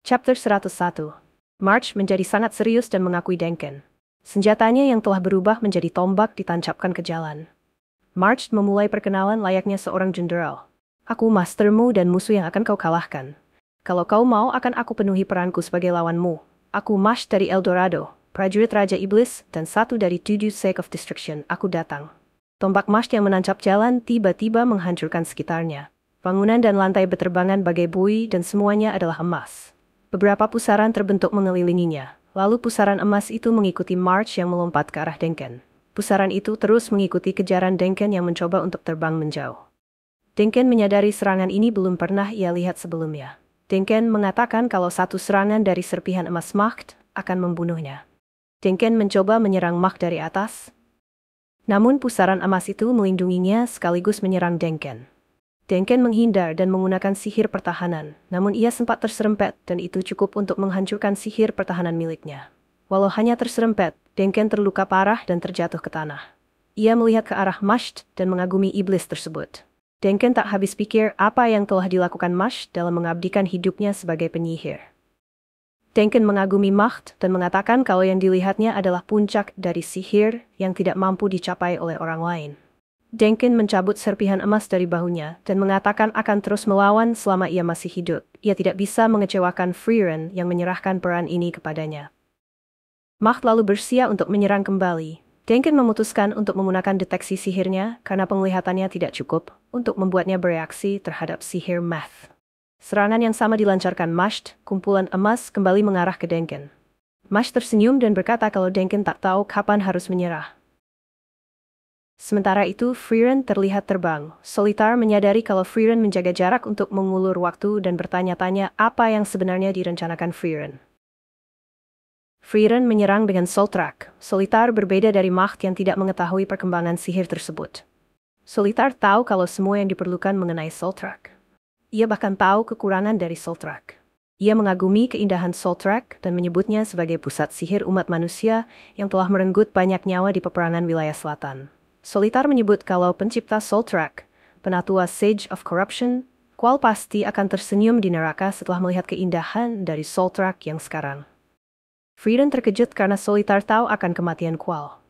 Chapter 101. March menjadi sangat serius dan mengakui Denken. Senjatanya yang telah berubah menjadi tombak ditancapkan ke jalan. March memulai perkenalan layaknya seorang jenderal. Aku mastermu dan musuh yang akan kau kalahkan. Kalau kau mau akan aku penuhi peranku sebagai lawanmu. Aku March dari Eldorado, prajurit Raja Iblis, dan satu dari 7 Sake of Destruction. Aku datang. Tombak March yang menancap jalan tiba-tiba menghancurkan sekitarnya. Bangunan dan lantai berterbangan bagai buih dan semuanya adalah emas. Beberapa pusaran terbentuk mengelilinginya, lalu pusaran emas itu mengikuti March yang melompat ke arah Denken. Pusaran itu terus mengikuti kejaran Denken yang mencoba untuk terbang menjauh. Denken menyadari serangan ini belum pernah ia lihat sebelumnya. Denken mengatakan kalau satu serangan dari serpihan emas Macht akan membunuhnya. Denken mencoba menyerang Macht dari atas, namun pusaran emas itu melindunginya sekaligus menyerang Denken. Denken menghindar dan menggunakan sihir pertahanan, namun ia sempat terserempet dan itu cukup untuk menghancurkan sihir pertahanan miliknya. Walau hanya terserempet, Denken terluka parah dan terjatuh ke tanah. Ia melihat ke arah Masht dan mengagumi iblis tersebut. Denken tak habis pikir apa yang telah dilakukan Masht dalam mengabdikan hidupnya sebagai penyihir. Denken mengagumi Macht dan mengatakan kalau yang dilihatnya adalah puncak dari sihir yang tidak mampu dicapai oleh orang lain. Denken mencabut serpihan emas dari bahunya dan mengatakan akan terus melawan selama ia masih hidup. Ia tidak bisa mengecewakan Frieren yang menyerahkan peran ini kepadanya. Macht lalu bersiap untuk menyerang kembali. Denken memutuskan untuk menggunakan deteksi sihirnya karena penglihatannya tidak cukup untuk membuatnya bereaksi terhadap sihir Math. Serangan yang sama dilancarkan Masht, kumpulan emas kembali mengarah ke Denken. Masht tersenyum dan berkata kalau Denken tak tahu kapan harus menyerah. Sementara itu, Frieren terlihat terbang. Solitar menyadari kalau Frieren menjaga jarak untuk mengulur waktu dan bertanya-tanya apa yang sebenarnya direncanakan Frieren. Frieren menyerang dengan Soltrak. Solitar berbeda dari Macht yang tidak mengetahui perkembangan sihir tersebut. Solitar tahu kalau semua yang diperlukan mengenai Soltrak. Ia bahkan tahu kekurangan dari Soltrak. Ia mengagumi keindahan Soltrak dan menyebutnya sebagai pusat sihir umat manusia yang telah merenggut banyak nyawa di peperangan wilayah selatan. Solitar menyebut kalau pencipta Soltrak, penatua Sage of Corruption, Qual pasti akan tersenyum di neraka setelah melihat keindahan dari Soltrak yang sekarang. Frieren terkejut karena Solitar tahu akan kematian Qual.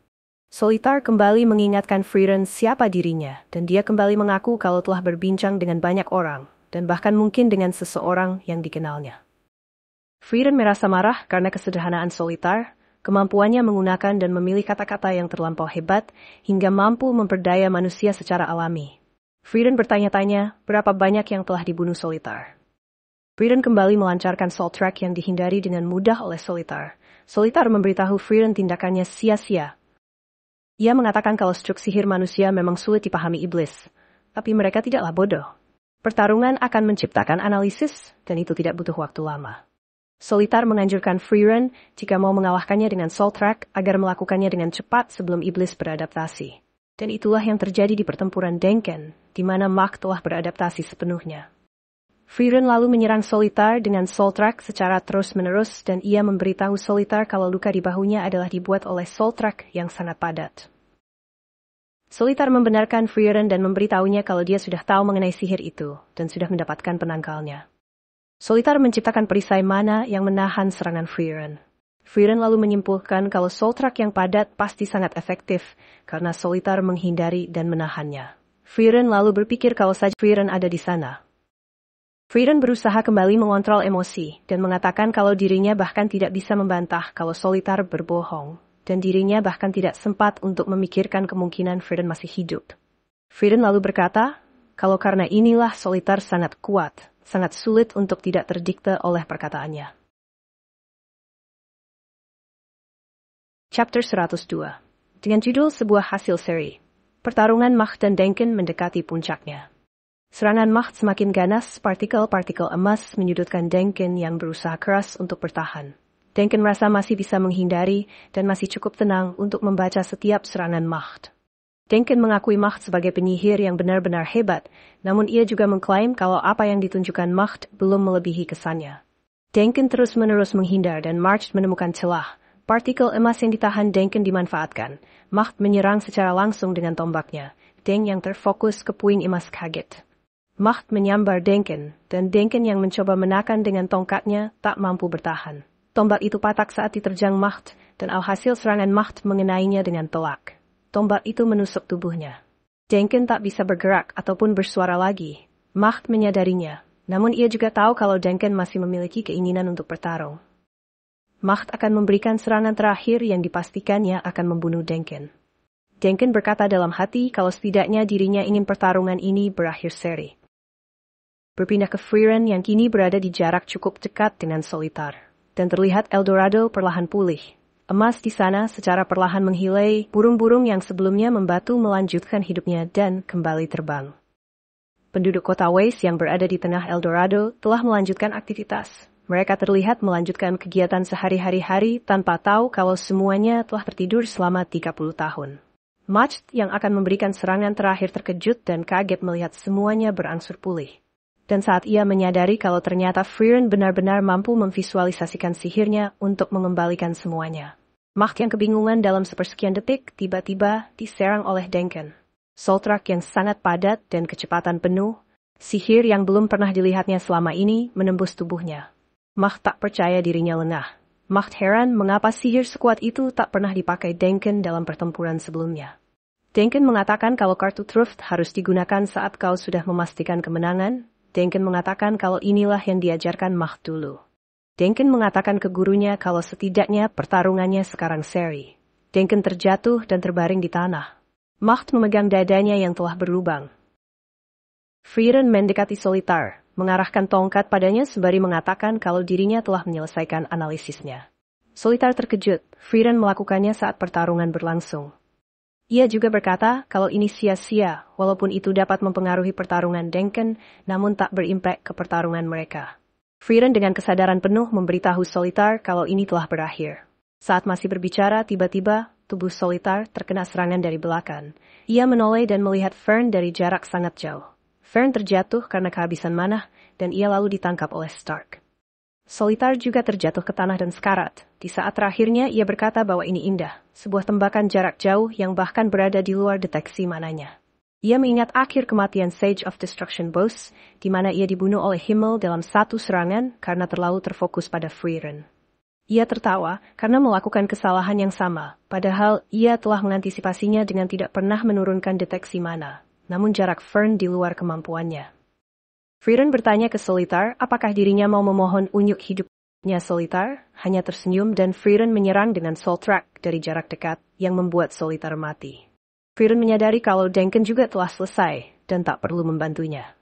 Solitar kembali mengingatkan Frieren siapa dirinya, dan dia kembali mengaku kalau telah berbincang dengan banyak orang, dan bahkan mungkin dengan seseorang yang dikenalnya. Frieren merasa marah karena kesederhanaan Solitar, kemampuannya menggunakan dan memilih kata-kata yang terlampau hebat hingga mampu memperdaya manusia secara alami. Frieren bertanya-tanya berapa banyak yang telah dibunuh Solitar. Frieren kembali melancarkan Soltrak yang dihindari dengan mudah oleh Solitar. Solitar memberitahu Frieren tindakannya sia-sia. Ia mengatakan kalau struk sihir manusia memang sulit dipahami iblis, tapi mereka tidaklah bodoh. Pertarungan akan menciptakan analisis dan itu tidak butuh waktu lama. Solitar menganjurkan Frieren jika mau mengalahkannya dengan Soltrak agar melakukannya dengan cepat sebelum iblis beradaptasi. Dan itulah yang terjadi di pertempuran Denken, di mana Macht telah beradaptasi sepenuhnya. Frieren lalu menyerang Solitar dengan Soltrak secara terus-menerus dan ia memberitahu Solitar kalau luka di bahunya adalah dibuat oleh Soltrak yang sangat padat. Solitar membenarkan Frieren dan memberitahunya kalau dia sudah tahu mengenai sihir itu dan sudah mendapatkan penangkalnya. Solitar menciptakan perisai mana yang menahan serangan Frieren. Frieren lalu menyimpulkan kalau Soltrak yang padat pasti sangat efektif karena Solitar menghindari dan menahannya. Frieren lalu berpikir kalau saja Frieren ada di sana. Frieren berusaha kembali mengontrol emosi dan mengatakan kalau dirinya bahkan tidak bisa membantah kalau Solitar berbohong dan dirinya bahkan tidak sempat untuk memikirkan kemungkinan Frieren masih hidup. Frieren lalu berkata kalau karena inilah Solitar sangat kuat, sangat sulit untuk tidak terdikte oleh perkataannya. Chapter 102. Dengan judul sebuah hasil seri. Pertarungan Macht dan Denken mendekati puncaknya. Serangan Macht semakin ganas, partikel-partikel emas menyudutkan Denken yang berusaha keras untuk bertahan. Denken merasa masih bisa menghindari dan masih cukup tenang untuk membaca setiap serangan Macht. Denken mengakui Macht sebagai penyihir yang benar-benar hebat, namun ia juga mengklaim kalau apa yang ditunjukkan Macht belum melebihi kesannya. Denken terus-menerus menghindar dan March menemukan celah. Partikel emas yang ditahan Denken dimanfaatkan. Macht menyerang secara langsung dengan tombaknya. Deng yang terfokus ke puing emas kaget. Macht menyambar Denken, dan Denken yang mencoba menakan dengan tongkatnya tak mampu bertahan. Tombak itu patah saat diterjang Macht, dan alhasil serangan Macht mengenainya dengan telak. Tombak itu menusuk tubuhnya. Denken tak bisa bergerak ataupun bersuara lagi. Macht menyadarinya, namun ia juga tahu kalau Denken masih memiliki keinginan untuk bertarung. Macht akan memberikan serangan terakhir yang dipastikannya akan membunuh Denken. Denken berkata dalam hati kalau setidaknya dirinya ingin pertarungan ini berakhir seri. Berpindah ke Frieren yang kini berada di jarak cukup dekat dengan Solitar. Dan terlihat Eldorado perlahan pulih. Emas di sana secara perlahan menghilai, burung-burung yang sebelumnya membatu melanjutkan hidupnya dan kembali terbang. Penduduk kota Weiss yang berada di tengah Eldorado telah melanjutkan aktivitas. Mereka terlihat melanjutkan kegiatan sehari-hari tanpa tahu kalau semuanya telah tertidur selama 30 tahun. Macht yang akan memberikan serangan terakhir terkejut dan kaget melihat semuanya berangsur pulih. Dan saat ia menyadari kalau ternyata Frieren benar-benar mampu memvisualisasikan sihirnya untuk mengembalikan semuanya. Macht yang kebingungan dalam sepersekian detik tiba-tiba diserang oleh Denken. Soltrak yang sangat padat dan kecepatan penuh, sihir yang belum pernah dilihatnya selama ini menembus tubuhnya. Macht tak percaya dirinya lengah. Macht heran mengapa sihir sekuat itu tak pernah dipakai Denken dalam pertempuran sebelumnya. Denken mengatakan kalau kartu Truft harus digunakan saat kau sudah memastikan kemenangan. Denken mengatakan kalau inilah yang diajarkan Macht dulu. Denken mengatakan ke gurunya kalau setidaknya pertarungannya sekarang seri. Denken terjatuh dan terbaring di tanah. Macht memegang dadanya yang telah berlubang. Frieren mendekati Solitar, mengarahkan tongkat padanya sembari mengatakan kalau dirinya telah menyelesaikan analisisnya. Solitar terkejut, Frieren melakukannya saat pertarungan berlangsung. Ia juga berkata kalau ini sia-sia, walaupun itu dapat mempengaruhi pertarungan Denken, namun tak berimpak ke pertarungan mereka. Frieren dengan kesadaran penuh memberitahu Solitar kalau ini telah berakhir. Saat masih berbicara, tiba-tiba, tubuh Solitar terkena serangan dari belakang. Ia menoleh dan melihat Fern dari jarak sangat jauh. Fern terjatuh karena kehabisan mana, dan ia lalu ditangkap oleh Stark. Solitar juga terjatuh ke tanah dan sekarat. Di saat terakhirnya ia berkata bahwa ini indah, sebuah tembakan jarak jauh yang bahkan berada di luar deteksi mananya. Ia mengingat akhir kematian Sage of Destruction Boss, di mana ia dibunuh oleh Himmel dalam satu serangan karena terlalu terfokus pada Frieren. Ia tertawa karena melakukan kesalahan yang sama, padahal ia telah mengantisipasinya dengan tidak pernah menurunkan deteksi mana, namun jarak Fern di luar kemampuannya. Frieren bertanya ke Solitar apakah dirinya mau memohon unyuk hidupnya. Solitar hanya tersenyum dan Frieren menyerang dengan Soul Track dari jarak dekat yang membuat Solitar mati. Frieren menyadari kalau Denken juga telah selesai dan tak perlu membantunya.